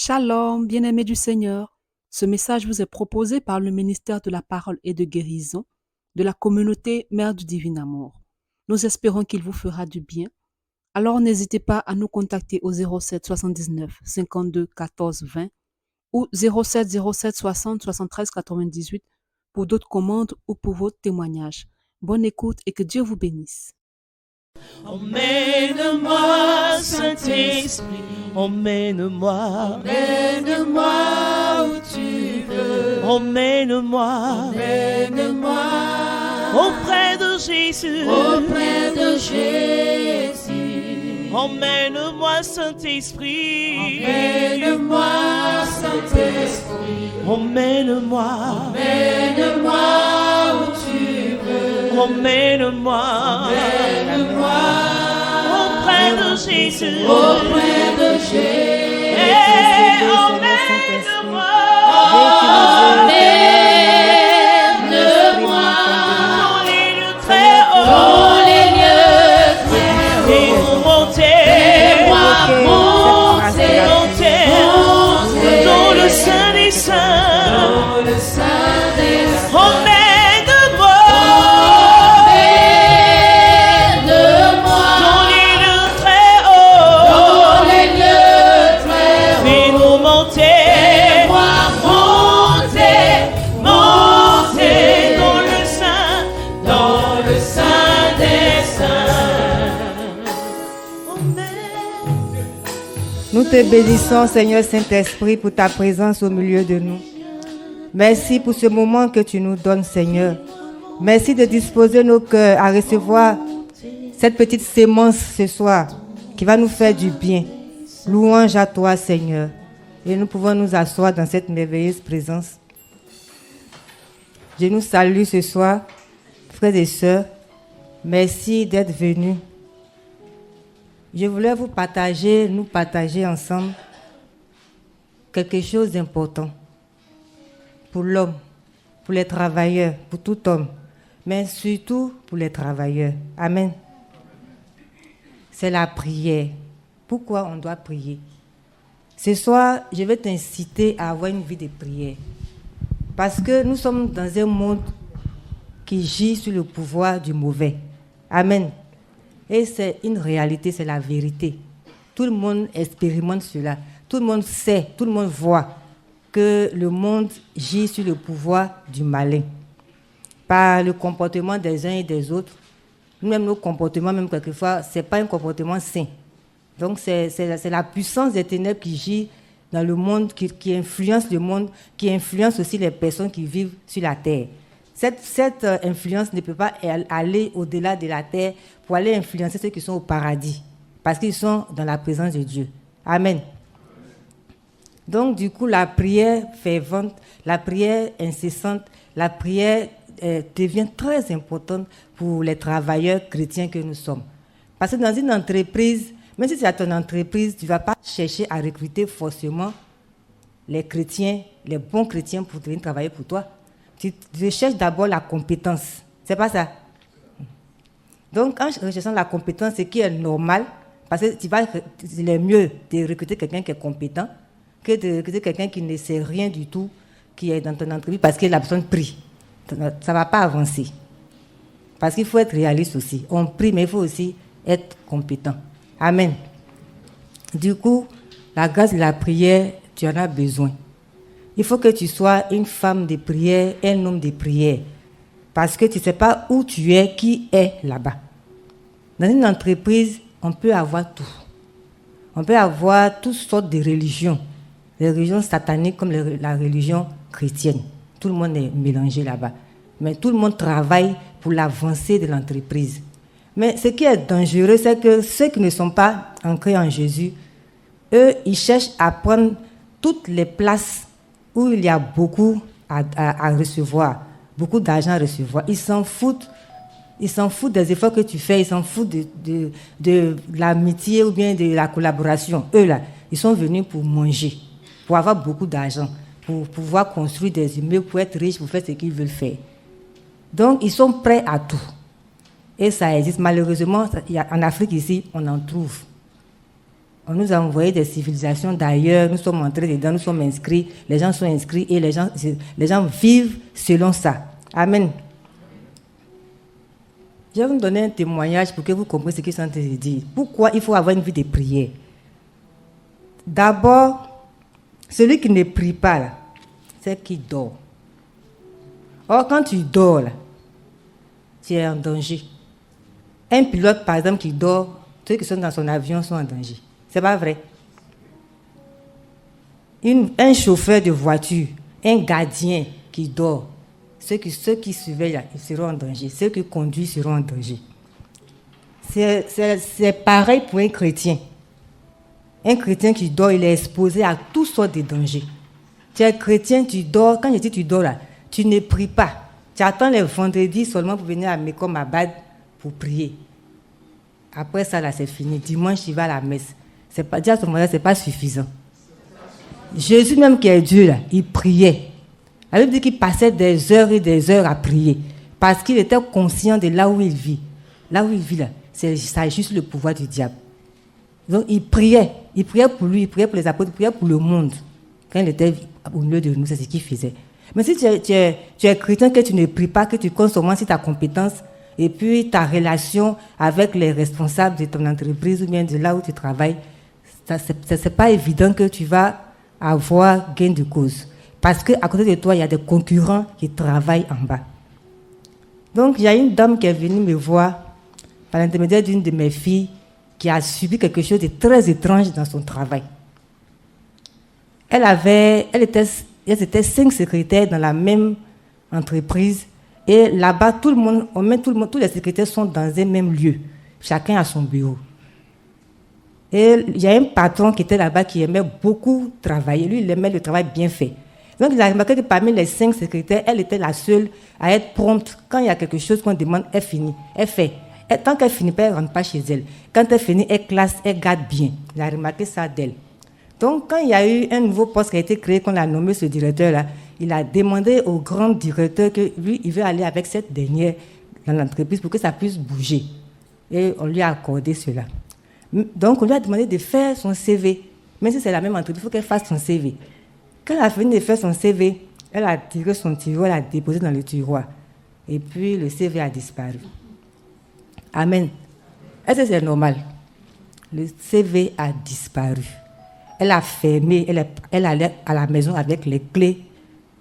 Shalom, bien-aimés du Seigneur. Ce message vous est proposé par le ministère de la Parole et de Guérison de la communauté Mère du Divin Amour. Nous espérons qu'il vous fera du bien. Alors n'hésitez pas à nous contacter au 07 79 52 14 20 ou 07 07 60 73 98 pour d'autres commandes ou pour vos témoignages. Bonne écoute et que Dieu vous bénisse. Emmène-moi, Saint-Esprit, emmène-moi, Emmène-moi où tu veux, emmène-moi, emmène-moi auprès de Jésus, auprès de Jésus. emmène-moi, Saint-Esprit, Emmène-moi, Saint-Esprit, emmène-moi, emmène-moi où tu veux, emmène-moi, emmène-moi auprès de Jésus, auprès de Jésus. Emmène-moi, Emmène-moi dans les lieux très hauts, dans les lieux très et hauts. monter, Fais-moi monter, monter dans le Saint des Saints. dans le sein des saints. Emmène-moi Emmène-moi dans les lieux très hauts, dans les lieux très hauts. fais-nous monter, Fais-moi monter, monter dans le Saint des saints. Nous te bénissons, Seigneur Saint-Esprit, pour ta présence au milieu de nous. Merci pour ce moment que tu nous donnes, Seigneur. Merci de disposer nos cœurs à recevoir cette petite sémence ce soir qui va nous faire du bien. Louange à toi, Seigneur. Et nous pouvons nous asseoir dans cette merveilleuse présence. Je nous salue ce soir, frères et sœurs. Merci d'être venus. Je voulais nous partager ensemble quelque chose d'important pour l'homme, pour les travailleurs, pour tout homme, mais surtout pour les travailleurs. Amen. C'est la prière. Pourquoi on doit prier? Ce soir, je vais t'inciter à avoir une vie de prière. Parce que nous sommes dans un monde qui gît sur le pouvoir du mauvais. Amen. Et c'est une réalité, c'est la vérité. Tout le monde expérimente cela. Tout le monde sait, tout le monde voit que le monde gît sur le pouvoir du malin. Par le comportement des uns et des autres, même nos comportements, même quelquefois, ce n'est pas un comportement sain. Donc c'est la puissance des ténèbres qui gît dans le monde, qui influence le monde, qui influence aussi les personnes qui vivent sur la terre. Cette influence ne peut pas aller au-delà de la terre pour aller influencer ceux qui sont au paradis, parce qu'ils sont dans la présence de Dieu. Amen. Donc, du coup, la prière fervente, la prière incessante, la prière devient très importante pour les travailleurs chrétiens que nous sommes. Parce que dans une entreprise, même si c'est à ton entreprise, tu ne vas pas chercher à recruter forcément les chrétiens, les bons chrétiens pour venir travailler pour toi. Tu recherches d'abord la compétence. C'est pas ça? Donc, en recherchant la compétence, ce qui est normal, parce que il est mieux de recruter quelqu'un qui est compétent que de recruter quelqu'un qui ne sait rien du tout, qui est dans ton entreprise parce que la personne prie. Ça ne va pas avancer. Parce qu'il faut être réaliste aussi. On prie, mais il faut aussi être compétent. Amen. Du coup, la grâce de la prière, tu en as besoin. Il faut que tu sois une femme de prière, un homme de prière. Parce que tu ne sais pas où tu es, qui est là-bas. Dans une entreprise, on peut avoir tout. On peut avoir toutes sortes de religions. Les religions sataniques comme la religion chrétienne. Tout le monde est mélangé là-bas. Mais tout le monde travaille pour l'avancée de l'entreprise. Mais ce qui est dangereux, c'est que ceux qui ne sont pas ancrés en Jésus, eux, ils cherchent à prendre toutes les places où il y a beaucoup à recevoir, beaucoup d'argent à recevoir. Ils s'en foutent des efforts que tu fais, ils s'en foutent de l'amitié ou bien de la collaboration. Eux, là, ils sont venus pour manger, pour avoir beaucoup d'argent, pour pouvoir construire des immeubles, pour être riches, pour faire ce qu'ils veulent faire. Donc, ils sont prêts à tout. Et ça existe. Malheureusement, en Afrique, ici, on en trouve. On nous a envoyé des civilisations d'ailleurs, nous sommes entrés dedans, nous sommes inscrits, les gens sont inscrits et les gens vivent selon ça. Amen. Je vais vous donner un témoignage pour que vous compreniez ce qu'ils sont en train de dire. Pourquoi il faut avoir une vie de prière? D'abord, celui qui ne prie pas, là, c'est qui dort. Or, quand tu dors, là, tu es en danger. Un pilote, par exemple, qui dort, ceux qui sont dans son avion sont en danger. C'est pas vrai. Un chauffeur de voiture, un gardien qui dort, ceux qui surveillent, là, ils seront en danger. Ceux qui conduisent seront en danger. C'est pareil pour un chrétien. Un chrétien qui dort, il est exposé à toutes sortes de dangers. Tu es chrétien, tu dors. Quand je dis tu dors là, tu ne pries pas. Tu attends les vendredis seulement pour venir à Mekom Abad pour prier. Après ça, là, c'est fini. Dimanche, tu vas à la messe. C'est pas, déjà à ce moment-là, ce n'est pas suffisant. Jésus même qui est Dieu, là, il priait. La Bible dit qu'il passait des heures et des heures à prier. Parce qu'il était conscient de là où il vit. Là où il vit, là, ça juste le pouvoir du diable. Donc, il priait. Il priait pour lui, il priait pour les apôtres, il priait pour le monde. Quand il était au milieu de nous, c'est ce qu'il faisait. Mais si tu es chrétien, que tu ne pries pas, que tu comptes seulement sur ta compétence, et puis ta relation avec les responsables de ton entreprise ou bien de là où tu travailles, ce n'est pas évident que tu vas avoir gain de cause. Parce qu'à côté de toi, il y a des concurrents qui travaillent en bas. Donc, il y a une dame qui est venue me voir par l'intermédiaire d'une de mes filles qui a subi quelque chose de très étrange dans son travail. Elle était 5 secrétaires dans la même entreprise. Et là-bas, tous les secrétaires sont dans un même lieu. Chacun a son bureau. Et il y a un patron qui était là-bas qui aimait beaucoup travailler. Lui, il aimait le travail bien fait. Donc, il a remarqué que parmi les 5 secrétaires, elle était la seule à être prompte. Quand il y a quelque chose qu'on demande, elle finit, elle fait. Et tant qu'elle finit pas, elle ne rentre pas chez elle. Quand elle finit, elle classe, elle garde bien. Il a remarqué ça d'elle. Donc, quand il y a eu un nouveau poste qui a été créé, qu'on a nommé ce directeur-là, il a demandé au grand directeur que lui, il veut aller avec cette dernière dans l'entreprise pour que ça puisse bouger. Et on lui a accordé cela. Donc, on lui a demandé de faire son CV. Même si c'est la même entreprise, il faut qu'elle fasse son CV. Quand elle a fini de faire son CV, elle a tiré son tiroir, elle a déposé dans le tiroir. Et puis, le CV a disparu. Amen. Est-ce que c'est normal? Le CV a disparu. Elle a fermé, elle allait à la maison avec les clés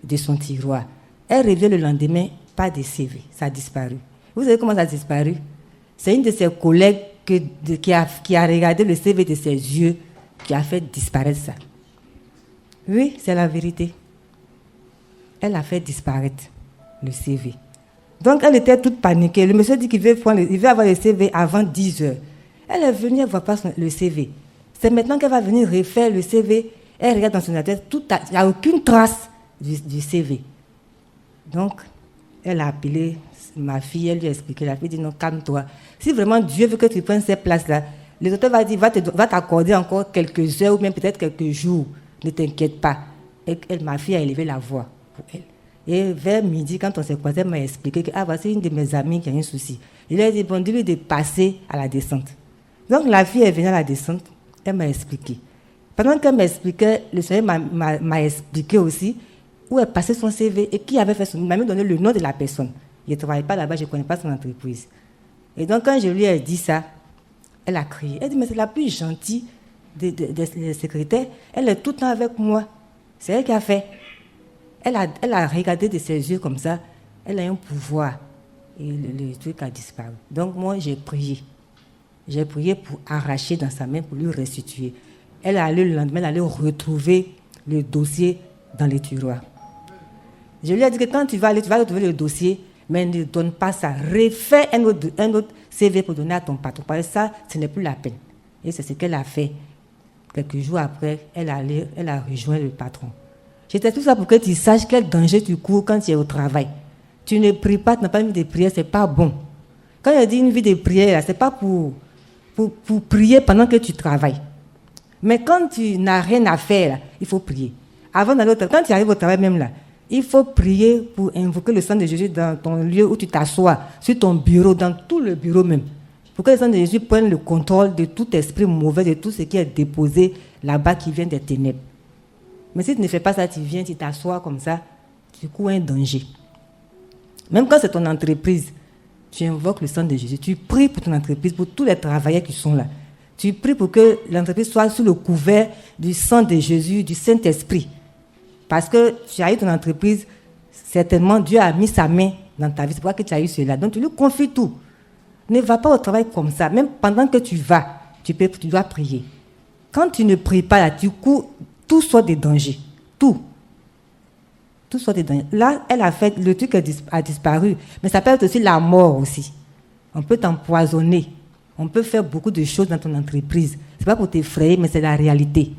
de son tiroir. Elle revient le lendemain, pas de CV, ça a disparu. Vous savez comment ça a disparu? C'est une de ses collègues qui a regardé le CV de ses yeux qui a fait disparaître ça. Oui, c'est la vérité. Elle a fait disparaître le CV. Donc, elle était toute paniquée. Le monsieur dit qu'il veut avoir le CV avant 10 heures. Elle est venue, elle ne voit pas le CV. C'est maintenant qu'elle va venir refaire le CV. Elle regarde dans son adresse, il n'y a aucune trace du CV. Donc, elle a appelé ma fille, elle lui a expliqué. La fille dit non, calme-toi. Si vraiment Dieu veut que tu prennes cette place-là, le docteur va dire, va t'accorder encore quelques heures ou même peut-être quelques jours. Ne t'inquiète pas. Et ma fille a élevé la voix pour elle. Et vers midi, quand on s'est croisés, elle m'a expliqué que voici une de mes amies qui a un souci. Il a dit, bon, dis-lui de passer à la descente. Donc la fille est venue à la descente, elle m'a expliqué. Pendant qu'elle m'expliquait, le Seigneur m'a expliqué aussi où elle passait son CV et qui avait fait son... Il m'a même donné le nom de la personne. Je ne travaille pas là-bas, je ne connais pas son entreprise. Et donc quand je lui ai dit ça, elle a crié. Elle dit, mais c'est la plus gentille des secrétaires. Elle est tout le temps avec moi. C'est elle qui a fait. Elle a regardé de ses yeux comme ça. Elle a un pouvoir. Et le truc a disparu. Donc moi, j'ai prié. J'ai prié pour arracher dans sa main, pour lui restituer. Elle est allée le lendemain, elle allait retrouver le dossier dans les tiroirs. Je lui ai dit que quand tu vas retrouver le dossier, mais ne donne pas ça. Refais un autre CV pour donner à ton patron. Parce que ça, ce n'est plus la peine. Et c'est ce qu'elle a fait. Quelques jours après, elle a rejoint le patron. J'étais tout ça pour que tu saches quel danger tu cours quand tu es au travail. Tu ne pries pas, tu n'as pas une vie de prière, ce n'est pas bon. Quand je dis une vie de prière, ce n'est pas pour prier pendant que tu travailles. Mais quand tu n'as rien à faire, il faut prier. Avant d'aller au travail, quand tu arrives au travail même là, il faut prier pour invoquer le sang de Jésus dans ton lieu où tu t'assois, sur ton bureau, dans tout le bureau même. pour que le sang de Jésus prenne le contrôle de tout esprit mauvais, de tout ce qui est déposé là-bas qui vient des ténèbres. Mais si tu ne fais pas ça, tu viens, tu t'assois comme ça, tu cours un danger. Même quand c'est ton entreprise, tu invoques le sang de Jésus, tu pries pour ton entreprise, pour tous les travailleurs qui sont là. Tu pries pour que l'entreprise soit sous le couvert du sang de Jésus, du Saint-Esprit. Parce que tu as eu ton entreprise, certainement Dieu a mis sa main dans ta vie, c'est pourquoi que tu as eu cela. Donc tu lui confies tout. Ne va pas au travail comme ça. Même pendant que tu vas, tu dois prier. Quand tu ne pries pas, là, tu cours tout sortes de dangers. Tout sortes de dangers. Là, elle a fait, le truc a disparu. Mais ça peut être aussi la mort aussi. On peut t'empoisonner. On peut faire beaucoup de choses dans ton entreprise. Ce n'est pas pour t'effrayer, mais c'est la réalité.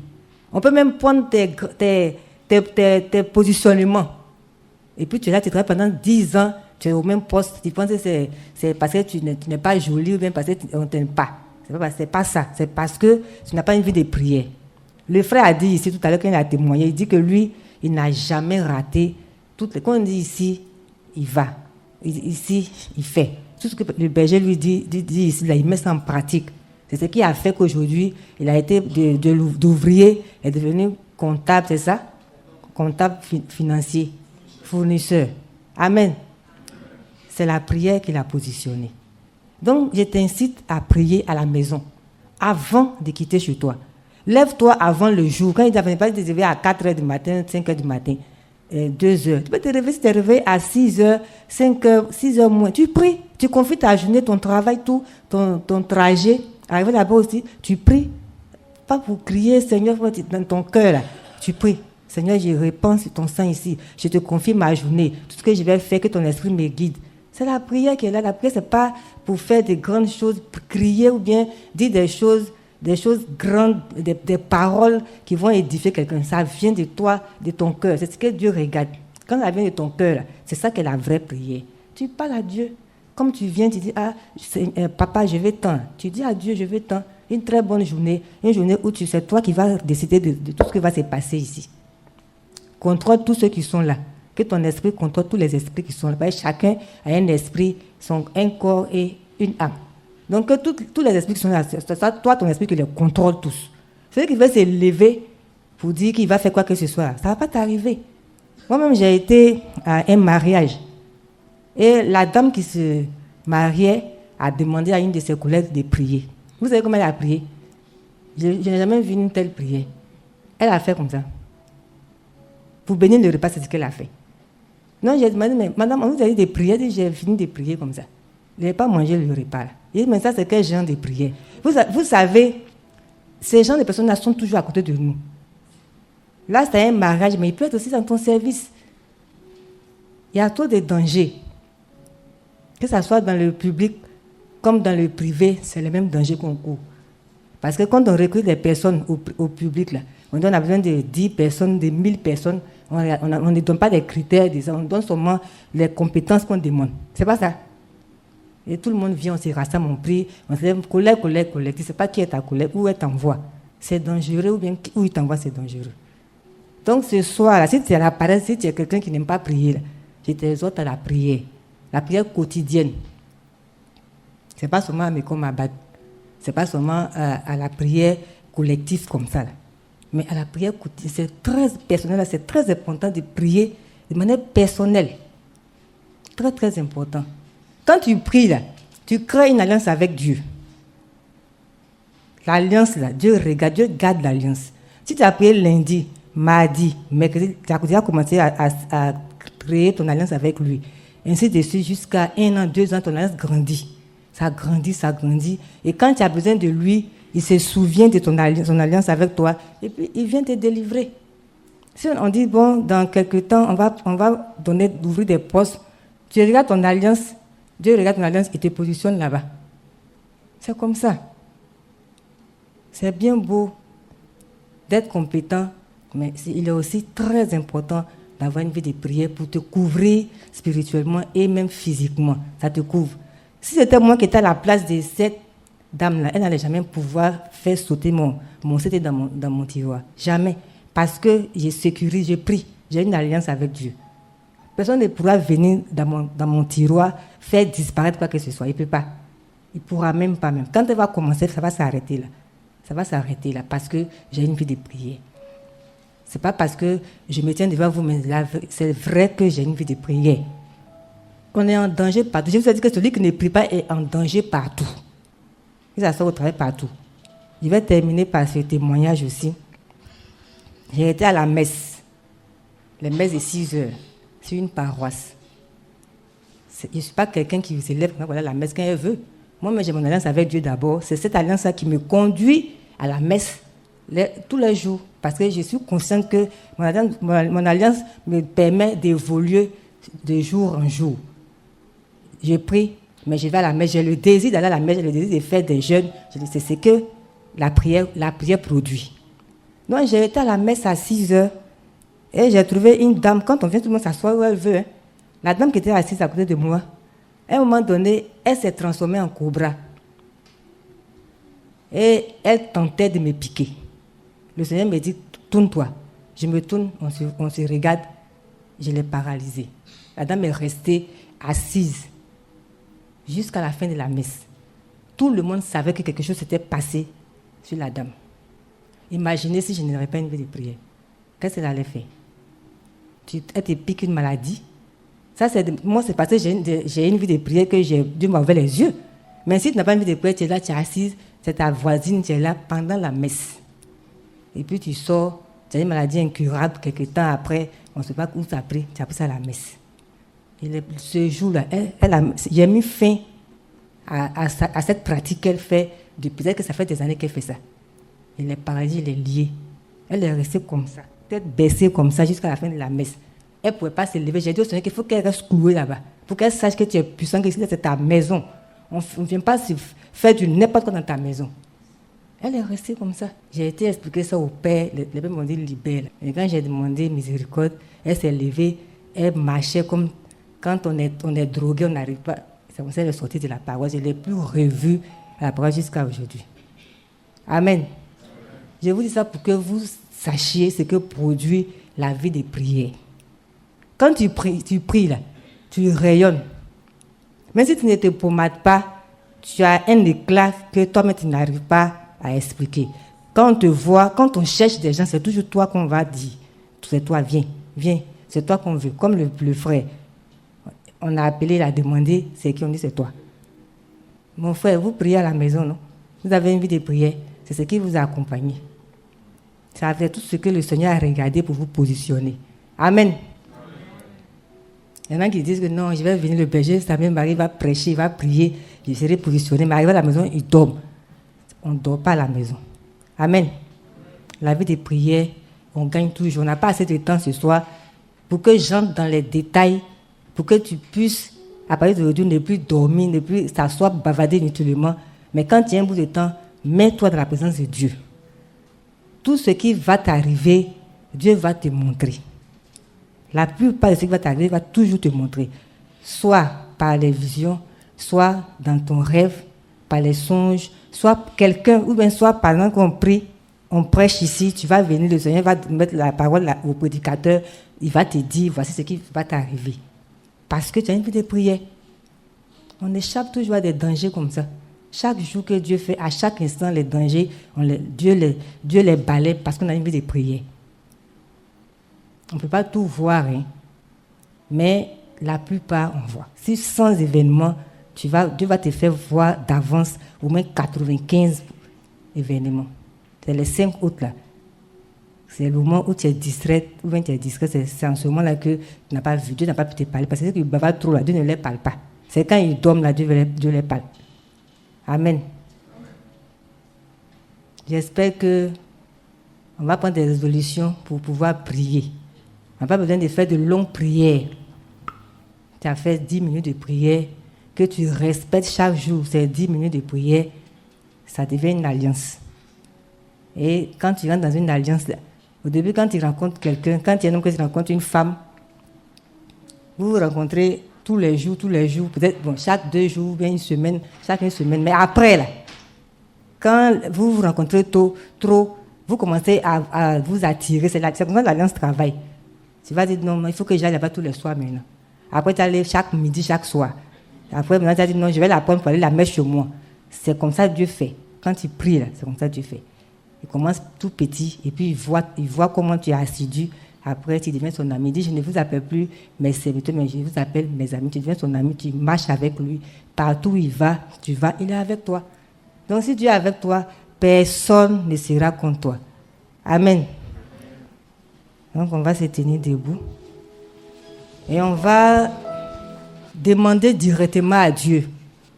On peut même prendre tes positionnements. Et puis tu es là, tu travailles pendant 10 ans, tu es au même poste. Tu penses que c'est parce que tu n'es pas jolie ou bien parce qu'on ne t'aime pas. C'est pas ça. C'est parce que tu n'as pas une vie de prière. Le frère a dit ici tout à l'heure, quand il a témoigné, il dit que lui, il n'a jamais raté. Quand on dit ici, il va. Ici, il fait. Tout ce que le berger lui dit ici, là, il met ça en pratique. C'est ce qui a fait qu'aujourd'hui, il a été d'ouvrier, est devenu comptable, c'est ça? Comptable financier, fournisseur. Amen. C'est la prière qu'il a positionnée. Donc, je t'incite à prier à la maison, avant de quitter chez toi. Lève-toi avant le jour. Quand il ne pas te réveiller à 4 h du matin, 5 h du matin, 2 heures. Tu peux te réveiller, si tu te réveilles à 6 h, 5 h, 6 h moins. Tu pries, tu confies ta journée, ton travail, tout, ton trajet. Arrivé là-bas aussi, tu pries. Pas pour crier, Seigneur, dans ton cœur, là. Tu pries. Seigneur, je répands sur ton sang ici. Je te confie ma journée. Tout ce que je vais faire, que ton esprit me guide. C'est la prière qui est là. La prière, ce n'est pas pour faire de grandes choses, pour crier ou bien dire des choses grandes, des paroles qui vont édifier quelqu'un. Ça vient de toi, de ton cœur. C'est ce que Dieu regarde. Quand ça vient de ton cœur, c'est ça qui est la vraie prière. Tu parles à Dieu. Comme tu viens, tu dis, papa, je vais tant. Tu dis à Dieu, je vais tant. Une très bonne journée. Une journée où c'est toi qui vas décider de tout ce qui va se passer ici. Contrôle tous ceux qui sont là. Que ton esprit contrôle tous les esprits qui sont là. Parce que chacun a un esprit, un corps et une âme. Donc, tous les esprits qui sont là, c'est toi, ton esprit, qui les contrôle tous. Celui qui veut se lever pour dire qu'il va faire quoi que ce soit, ça ne va pas t'arriver. Moi-même, j'ai été à un mariage. Et la dame qui se mariait a demandé à une de ses collègues de prier. Vous savez comment elle a prié? Je n'ai jamais vu une telle prière. Elle a fait comme ça. Pour bénir le repas, c'est ce qu'elle a fait. Non, j'ai demandé, mais madame, vous avez des prières? J'ai fini de prier comme ça. Je n'ai pas mangé le repas là. Et mais ça, c'est quel genre de prière? Vous savez, ces gens de personnes-là sont toujours à côté de nous. Là, c'est un mariage, mais il peut être aussi dans ton service. Il y a trop de dangers. Que ce soit dans le public comme dans le privé, c'est le même danger qu'on court. Parce que quand on recrute des personnes au public, là, on a besoin de 10 personnes, de 1000 personnes, on ne donne pas des critères, on donne seulement les compétences qu'on demande. C'est pas ça. Et tout le monde vient, on se rassemble, on prie, on se lève, collègue. Tu ne sais pas qui est ta collègue, où elle t'envoie. C'est dangereux, ou bien où il t'envoie, c'est dangereux. Donc ce soir, si tu es à la paresse, si tu es quelqu'un qui n'aime pas prier, là, je t'exhorte à la prière quotidienne. Ce n'est pas seulement à Mekomabat, ce n'est pas seulement à la prière collective comme ça, là. Mais à la prière quotidienne, c'est très personnel, c'est très important de prier de manière personnelle. Très, très important. Quand tu pries, là, tu crées une alliance avec Dieu. L'alliance, là, Dieu regarde, Dieu garde l'alliance. Si tu as prié lundi, mardi, mercredi, tu as déjà commencé à créer ton alliance avec lui. Ainsi de suite, jusqu'à 1 an, 2 ans, ton alliance grandit. Ça grandit. Et quand tu as besoin de lui, il se souvient de son alliance avec toi et puis il vient te délivrer. Si on dit, bon, dans quelques temps, on va d'ouvrir des postes, tu regardes ton alliance, Dieu regarde ton alliance et te positionne là-bas. C'est comme ça. C'est bien beau d'être compétent, mais il est aussi très important d'avoir une vie de prière pour te couvrir spirituellement et même physiquement. Ça te couvre. Si c'était moi qui étais à la place de cette dame-là, elle n'allait jamais pouvoir faire sauter mon CD dans mon tiroir. Jamais. Parce que je sécurise, je prie. J'ai une alliance avec Dieu. Personne ne pourra venir dans mon tiroir faire disparaître quoi que ce soit. Il ne peut pas. Il ne pourra même pas même. Quand elle va commencer, ça va s'arrêter là. Ça va s'arrêter là parce que j'ai une vie de prière. Ce n'est pas parce que je me tiens devant vous, mais c'est vrai que j'ai une vie de prière. On est en danger partout. Je vous ai dit que celui qui ne prie pas est en danger partout. Et ça sort au travail partout. Je vais terminer par ce témoignage aussi. J'ai été à la messe. La messe de 6 heures. C'est une paroisse. Je ne suis pas quelqu'un qui vous élève voilà la messe quand elle veut. Moi, j'ai mon alliance avec Dieu d'abord. C'est cette alliance-là qui me conduit à la messe tous les jours. Parce que je suis consciente que mon alliance me permet d'évoluer de jour en jour. Je prie, mais je vais à la messe. J'ai le désir d'aller à la messe, j'ai le désir de faire des jeûnes. C'est ce que la prière produit. Donc, j'ai été à la messe à 6 heures et j'ai trouvé une dame. Quand on vient, tout le monde s'assoit où elle veut. Hein. La dame qui était assise à côté de moi, à un moment donné, elle s'est transformée en cobra. Et elle tentait de me piquer. Le Seigneur me dit, tourne-toi. Je me tourne, on se regarde. Je l'ai paralysée. La dame est restée assise jusqu'à la fin de la messe. Tout le monde savait que quelque chose s'était passé sur la dame. Imaginez si je n'avais pas une vie de prière. Qu'est-ce qu'elle allait faire? Elle te pique une maladie. Ça, moi, c'est parce que j'ai une vie de prière que Dieu m'a ouvert les yeux. Mais si tu n'as pas une vie de prière, tu es là, tu es assise, c'est ta voisine, tu es là pendant la messe. Et puis tu sors, tu as une maladie incurable, quelques temps après, on ne sait pas où tu as pris ça à la messe. Et ce jour-là, j'ai mis fin à cette pratique qu'elle fait, peut-être que ça fait des années qu'elle fait ça. Elle est paralysée, elle est liée. Elle est restée comme ça, tête baissée comme ça jusqu'à la fin de la messe. Elle ne pouvait pas se lever. J'ai dit au Seigneur qu'il faut qu'elle reste clouée là-bas, pour qu'elle sache que tu es puissant, que c'est ta maison. On ne vient pas se faire du n'importe quoi dans ta maison. Elle est restée comme ça. J'ai été expliquer ça au Père. Le Père m'a dit libère. Et quand j'ai demandé miséricorde, elle s'est levée, elle marchait comme quand on est drogué, on n'arrive pas. C'est comme ça qu'elle est sortie de la paroisse. Je ne l'ai plus revue à la paroisse jusqu'à aujourd'hui. Amen. Je vous dis ça pour que vous sachiez ce que produit la vie de prière. Quand tu pries là, tu rayonnes. Même si tu ne te pommades pas, tu as un éclat que toi-même tu n'arrives pas à expliquer. Quand on te voit, quand on cherche des gens, c'est toujours toi qu'on va dire. C'est toi, viens. C'est toi qu'on veut. Comme le frère. On a appelé, il a demandé, c'est qui on dit c'est toi. Mon frère, vous priez à la maison, non? Vous avez une vie de prière. C'est ce qui vous a accompagné. C'est tout ce que le Seigneur a regardé pour vous positionner. Amen. Il y en a qui disent que non, je vais venir le berger, ça même mari va prêcher, il va prier, je serai positionné. Mais arrivé à la maison, il dort. On ne dort pas à la maison. Amen. La vie de prière, on gagne toujours. On n'a pas assez de temps ce soir pour que j'entre dans les détails, pour que tu puisses, à partir d'aujourd'hui, ne plus dormir, ne plus s'asseoir, bavarder inutilement. Mais quand tu as un bout de temps, mets-toi dans la présence de Dieu. Tout ce qui va t'arriver, Dieu va te montrer. La plupart de ce qui va t'arriver va toujours te montrer. Soit par les visions, soit dans ton rêve, par les songes, soit quelqu'un, ou bien soit pendant qu'on prie, on prêche ici, tu vas venir, le Seigneur va mettre la parole au prédicateur, il va te dire, voici ce qui va t'arriver. Parce que tu as une vie de prière. On échappe toujours à des dangers comme ça. Chaque jour que Dieu fait, à chaque instant, les dangers, Dieu les balaie parce qu'on a une vie de prière. On ne peut pas tout voir, hein, mais la plupart, on voit. Si sans événement, Dieu va te faire voir d'avance au moins 95 événements. C'est les 5 autres là. C'est le moment où tu es distrait, ou bien tu es discret, c'est en ce moment-là que tu n'as pas vu, Dieu n'a pas pu te parler. Parce que qu'il bavard trop là, Dieu ne les parle pas. C'est quand ils dorment là, Dieu les parle. Amen. J'espère que on va prendre des résolutions pour pouvoir prier. On n'a pas besoin de faire de longues prières. Tu as fait 10 minutes de prière, que tu respectes chaque jour ces 10 minutes de prière, ça devient une alliance. Et quand tu rentres dans une alliance, au début, quand tu rencontres quelqu'un, quand tu es un homme que tu rencontres une femme, vous vous rencontrez tous les jours, peut-être chaque 2 jours, bien chaque une semaine. Mais après, là, quand vous vous rencontrez trop, vous commencez à vous attirer. C'est comme ça que l'alliance travaille. Tu vas dire, non, il faut que j'aille là-bas tous les soirs maintenant. Après, tu allais chaque midi, chaque soir. Après, maintenant, tu vas dire, non, je vais la prendre pour aller la mettre chez moi. C'est comme ça que Dieu fait. Quand tu pries, là, c'est comme ça que Dieu fait. Il commence tout petit et puis il voit comment tu es assidu. Après, tu deviens son ami. Il dit, je ne vous appelle plus mes serviteurs, mais je vous appelle mes amis. Tu deviens son ami, tu marches avec lui. Partout où il va, tu vas, il est avec toi. Donc si Dieu est avec toi, personne ne sera contre toi. Amen. Donc on va se tenir debout. Et on va demander directement à Dieu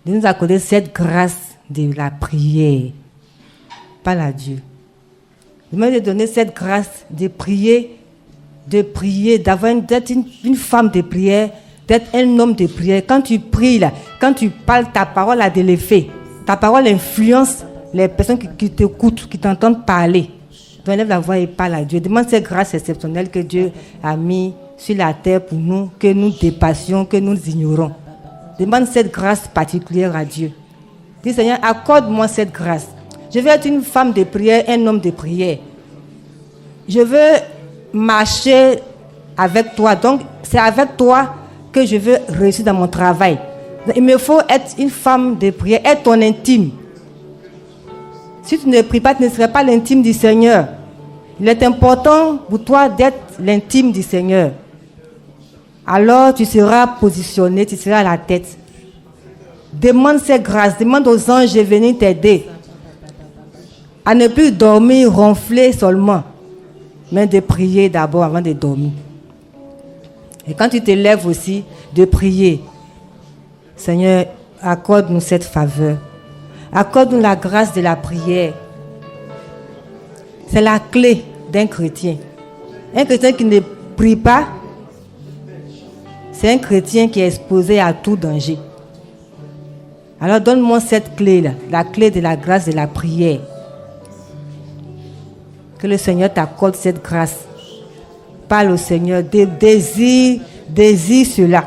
de nous accorder cette grâce de la prière. Pas à Dieu. Demandez de donner cette grâce de prier, d'être une femme de prière, d'être un homme de prière. Quand tu pries, là, quand tu parles, ta parole a de l'effet. Ta parole influence les personnes qui t'écoutent, qui t'entendent parler. Donc élève la voix et parle à Dieu. Demande cette grâce exceptionnelle que Dieu a mis sur la terre pour nous, que nous dépassions, que nous ignorons. Demande cette grâce particulière à Dieu. Dis Seigneur, accorde-moi cette grâce. Je veux être une femme de prière, un homme de prière. Je veux marcher avec toi. Donc, c'est avec toi que je veux réussir dans mon travail. Il me faut être une femme de prière, être ton intime. Si tu ne pries pas, tu ne serais pas l'intime du Seigneur. Il est important pour toi d'être l'intime du Seigneur. Alors, tu seras positionné, tu seras à la tête. Demande cette grâce, demande aux anges de venir t'aider. À ne plus dormir, ronfler seulement, mais de prier d'abord avant de dormir. Et quand tu te lèves aussi, de prier. Seigneur, accorde-nous cette faveur. Accorde-nous la grâce de la prière. C'est la clé d'un chrétien. Un chrétien qui ne prie pas, c'est un chrétien qui est exposé à tout danger. Alors donne-moi cette clé-là, la clé de la grâce de la prière. Que le Seigneur t'accorde cette grâce. Parle au Seigneur, désire cela.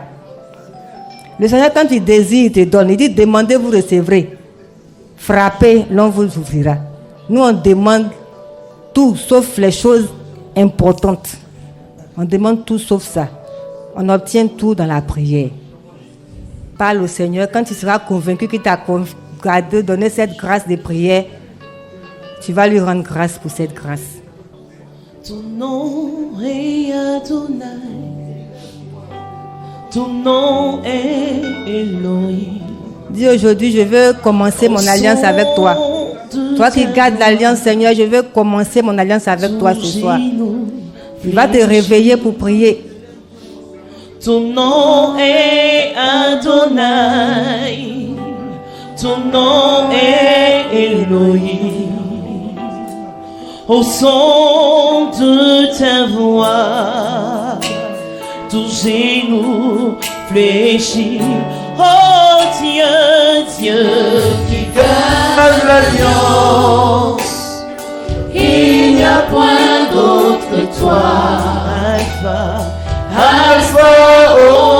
Le Seigneur, quand il désire, il te donne. Il dit, demandez, vous recevrez. Frappez, l'on vous ouvrira. Nous, on demande tout, sauf les choses importantes. On demande tout, sauf ça. On obtient tout dans la prière. Parle au Seigneur. Quand tu seras convaincu qu'il t'a donné cette grâce de prière, tu vas lui rendre grâce pour cette grâce. Ton nom est Adonai. Ton nom est Elohim. Dis aujourd'hui, je veux commencer mon alliance avec toi. Toi qui gardes l'alliance, Seigneur, je veux commencer mon alliance avec toi ce soir. Tu vas te réveiller pour prier. Ton nom est Adonai. Ton nom est Elohim. Au son de ta voix, tout genou fléchit. Oh Dieu, Dieu qui garde l'alliance, Il n'y a point d'autre que toi. Alpha,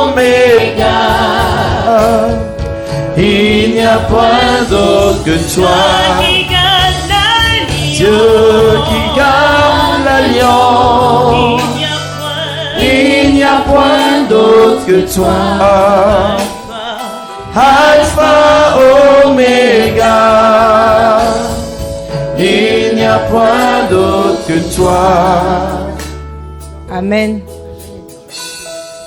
Oméga. Il n'y a point d'autre que toi. Dieu qui garde l'alliance. Il n'y a point d'autre que toi. Alpha, Oméga. Il n'y a point d'autre que toi. Amen.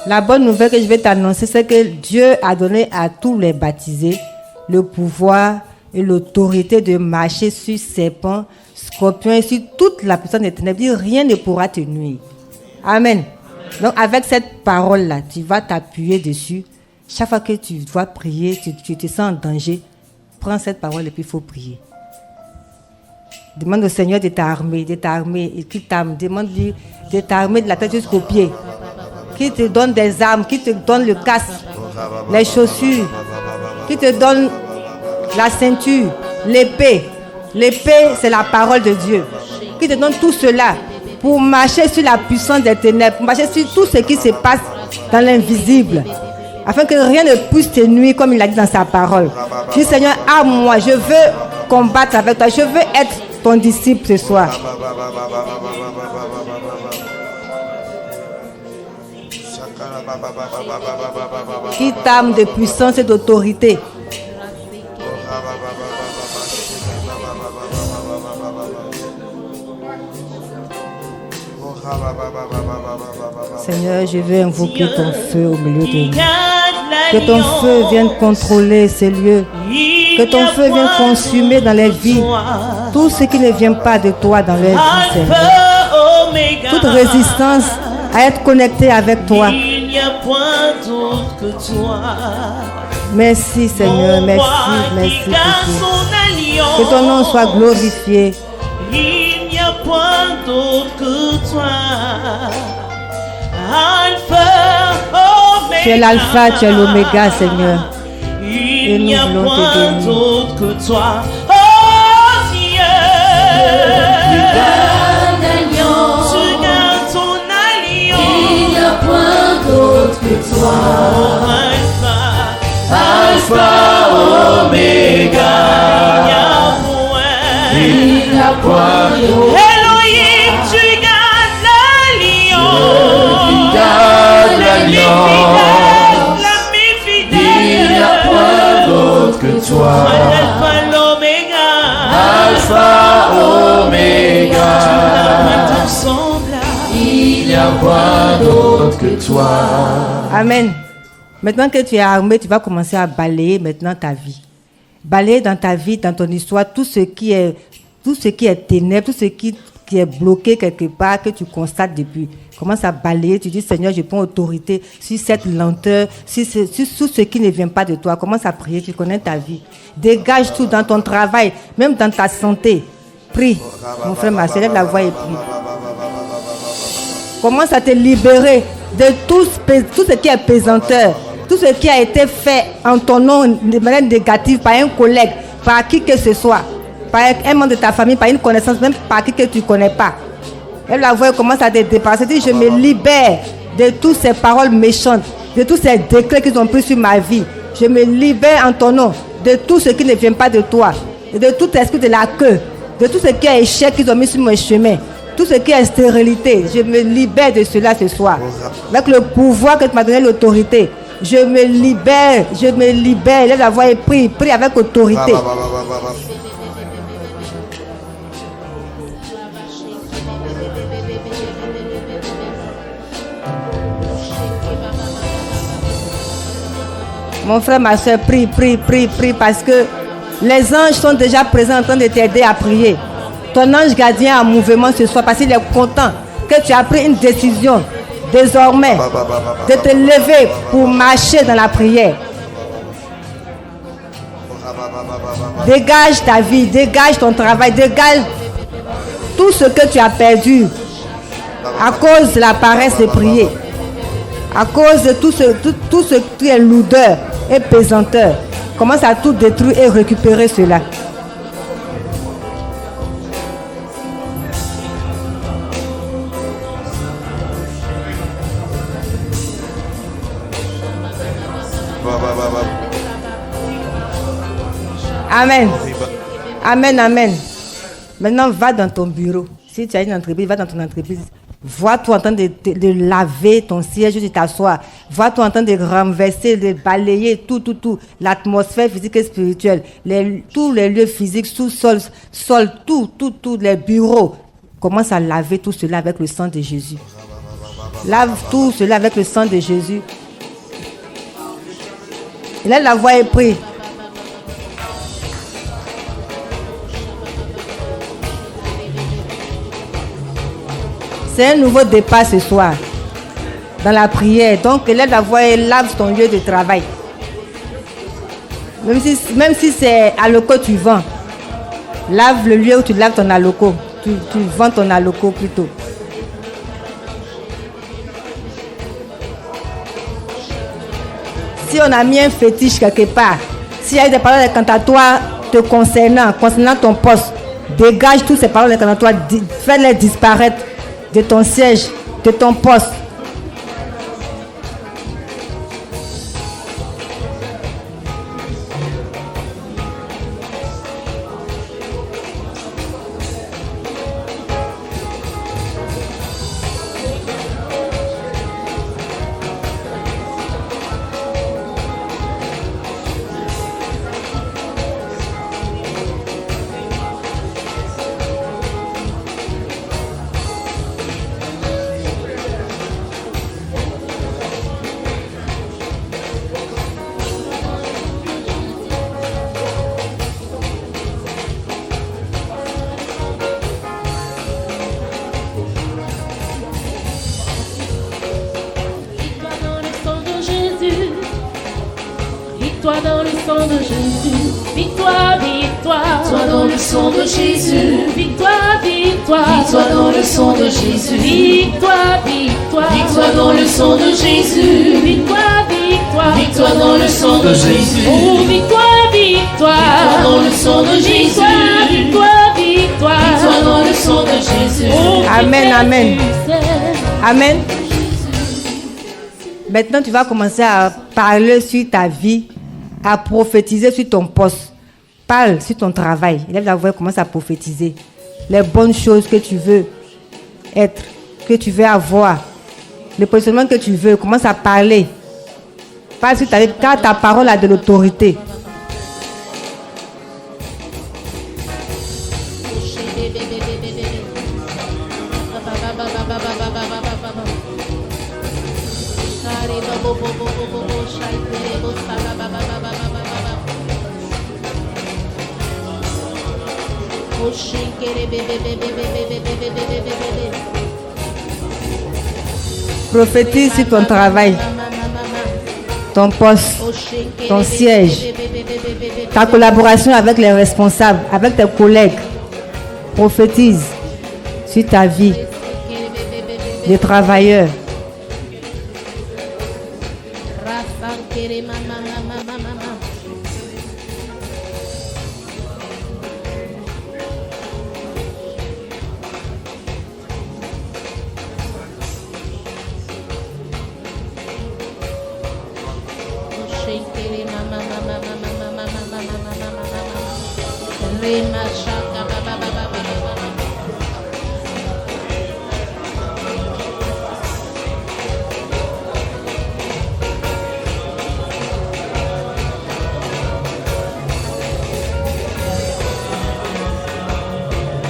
La bonne nouvelle que je vais t'annoncer, c'est que Dieu a donné à tous les baptisés le pouvoir et l'autorité de marcher sur serpents, scorpions et sur toute la puissance des ténèbres. Rien ne pourra te nuire. Amen. Donc avec cette parole-là, tu vas t'appuyer dessus. Chaque fois que tu dois prier, tu te sens en danger, prends cette parole et puis il faut prier. Demande au Seigneur de t'armer, et qui t'arme. Demande-lui de t'armer de la tête jusqu'aux pieds. Qui te donne des armes, qui te donne le casque, les chaussures, qui te donne la ceinture, l'épée. L'épée, c'est la parole de Dieu. Qui te donne tout cela pour marcher sur la puissance des ténèbres, pour marcher sur tout ce qui se passe dans l'invisible, afin que rien ne puisse te nuire, comme il a dit dans sa parole. Je dis, Seigneur, à moi, je veux combattre avec toi, je veux être ton disciple ce soir. Qui t'arme de puissance et d'autorité. Seigneur, je veux invoquer ton feu au milieu de nous. Que ton feu vienne contrôler ces lieux. Que ton feu vienne consumer dans les vies tout ce qui ne vient pas de toi dans leur vie, Seigneur. Toute résistance à être connecté avec toi. Il n'y a point d'autre que toi. Merci Seigneur, merci Jésus. Que ton nom soit glorifié. Il n'y a point d'autre que toi. Alpha, Oméga. Tu es l'alpha, tu es l'oméga, Seigneur. Il n'y a nous voulons te point bénir. d'autre que toi. Oh Dieu, tu gardes ton alliance. Il n'y a point d'autre que toi. Alpha, Oméga. Il n'y a point d'autre. Elohim, tu gardes l'alliance. Tu gardes l'alliance. L'ami fidèle. Il n'y a point d'autre que toi. Alpha, l'Oméga. Alpha, Oméga. Tu n'as pas de semblable. Il n'y a point d'autre que toi. Amen. Maintenant que tu es armé, tu vas commencer à balayer maintenant ta vie. Balayer dans ta vie, dans ton histoire, tout ce qui est ténèbres, tout ce qui est bloqué quelque part, que tu constates depuis. Commence à balayer, tu dis Seigneur, je prends autorité sur cette lenteur, sur ce qui ne vient pas de toi. Commence à prier, tu connais ta vie. Dégage tout dans ton travail, même dans ta santé. Prie, mon frère, ma soeur, lève la voix et prie. Commence à te libérer de tout ce qui est pesanteur, tout ce qui a été fait en ton nom de manière négative par un collègue, par qui que ce soit, par un membre de ta famille, par une connaissance, même par qui que tu ne connais pas. Et la voix commence à te dépasser. Dis, je me libère de toutes ces paroles méchantes, de tous ces décrets qu'ils ont pris sur ma vie. Je me libère en ton nom de tout ce qui ne vient pas de toi, et de tout esprit de la queue, de tout ce qui est échec qu'ils ont mis sur mon chemin. Tout ce qui est stérilité, je me libère de cela ce soir. Avec le pouvoir que tu m'as donné, l'autorité, je me libère. Lève la voix et prie avec autorité. Mon frère, ma soeur, prie parce que les anges sont déjà présents en train de t'aider à prier. Ton ange gardien en mouvement ce soir parce qu'il est content que tu as pris une décision désormais de te lever pour marcher dans la prière. Dégage ta vie, dégage ton travail, dégage tout ce que tu as perdu à cause de la paresse de prier, à cause de tout ce qui est lourdeur et pesanteur. Commence à tout détruire et récupérer cela. Amen. Amen, amen. Maintenant, va dans ton bureau. Si tu as une entreprise, va dans ton entreprise. Vois-toi en train de laver ton siège où tu t'assois. Vois-toi en train de renverser, de balayer tout. L'atmosphère physique et spirituelle. Tous les lieux physiques, sous-sol, tout, les bureaux. Commence à laver tout cela avec le sang de Jésus. Lave tout cela avec le sang de Jésus. Il a la voix et prie. C'est un nouveau départ ce soir dans la prière. Donc, lève la voix et lave ton lieu de travail. Même si c'est aloco tu vends, lave le lieu où tu laves ton aloco. Tu vends ton aloco plutôt. Si on a mis un fétiche quelque part, s'il y a des paroles incantatoires te concernant ton poste, dégage toutes ces paroles incantatoires, fais-les disparaître de ton siège, de ton poste. sang de Jésus. Victoire, victoire. Victoire dans le sang de Jésus. Victoire, victoire. Victoire dans le sang de Jésus. Victoire, victoire. Victoire dans le sang de Jésus. Victoire, victoire. Victoire dans le sang de Jésus. Oh, victoire, victoire. Victoire dans le sang de Jésus. Victoire, victoire. Victoire dans le sang de Jésus. Oh, Amen, amen. Amen. Maintenant, tu vas commencer à parler sur ta vie, à prophétiser sur ton poste. Parle sur ton travail. Lève la voix et commence à prophétiser. Les bonnes choses que tu veux être, que tu veux avoir. Le positionnement que tu veux. Commence à parler. Parle sur ta vie, car ta parole a de l'autorité. Prophétise sur ton travail, ton poste, ton siège, ta collaboration avec les responsables, avec tes collègues. Prophétise sur ta vie, les travailleurs.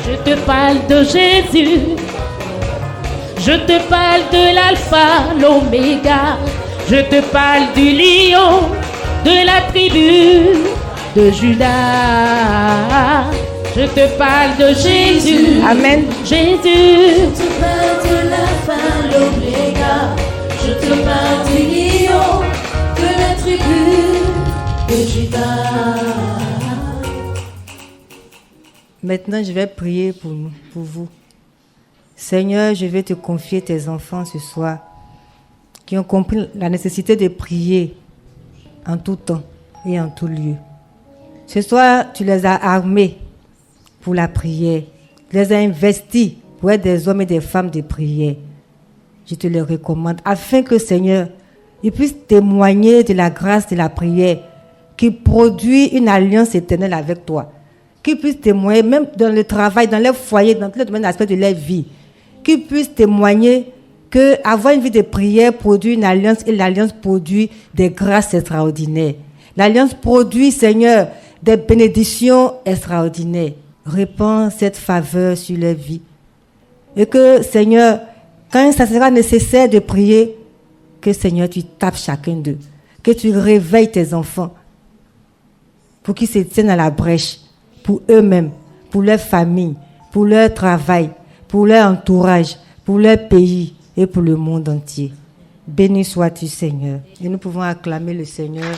Je te parle de Jésus. Je te parle de l'alpha, l'oméga. Je te parle du lion de la tribu de Judas. Je te parle de Jésus. Amen. Jésus. Je te parle de l'alpha, l'oméga. Je te parle du lion de la tribu de Judas. Maintenant, je vais prier pour vous. Seigneur, je vais te confier tes enfants ce soir qui ont compris la nécessité de prier en tout temps et en tout lieu. Ce soir, tu les as armés pour la prière. Tu les as investis pour être des hommes et des femmes de prière. Je te les recommande afin que, Seigneur, ils puissent témoigner de la grâce de la prière qui produit une alliance éternelle avec toi. Qu'ils puissent témoigner, même dans le travail, dans leur foyer, dans tous les domaines d'aspect de leur vie, qu'ils puissent témoigner qu'avoir une vie de prière produit une alliance et l'alliance produit des grâces extraordinaires. L'alliance produit, Seigneur, des bénédictions extraordinaires. Répands cette faveur sur leur vie. Et que, Seigneur, quand ça sera nécessaire de prier, que, Seigneur, tu tapes chacun d'eux. Que tu réveilles tes enfants pour qu'ils se tiennent à la brèche. Pour eux-mêmes, pour leur famille, pour leur travail, pour leur entourage, pour leur pays et pour le monde entier. Béni sois-tu, Seigneur. Et nous pouvons acclamer le Seigneur.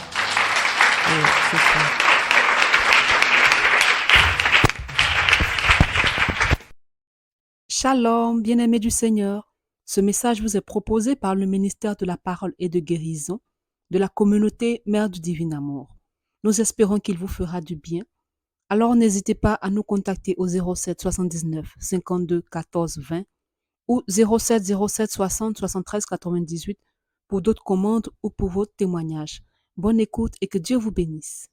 Shalom, bien-aimés du Seigneur. Ce message vous est proposé par le ministère de la Parole et de Guérison de la communauté Mère du Divin Amour. Nous espérons qu'il vous fera du bien. Alors n'hésitez pas à nous contacter au 07 79 52 14 20 ou 07 07 60 73 98 pour d'autres commandes ou pour vos témoignages. Bonne écoute et que Dieu vous bénisse.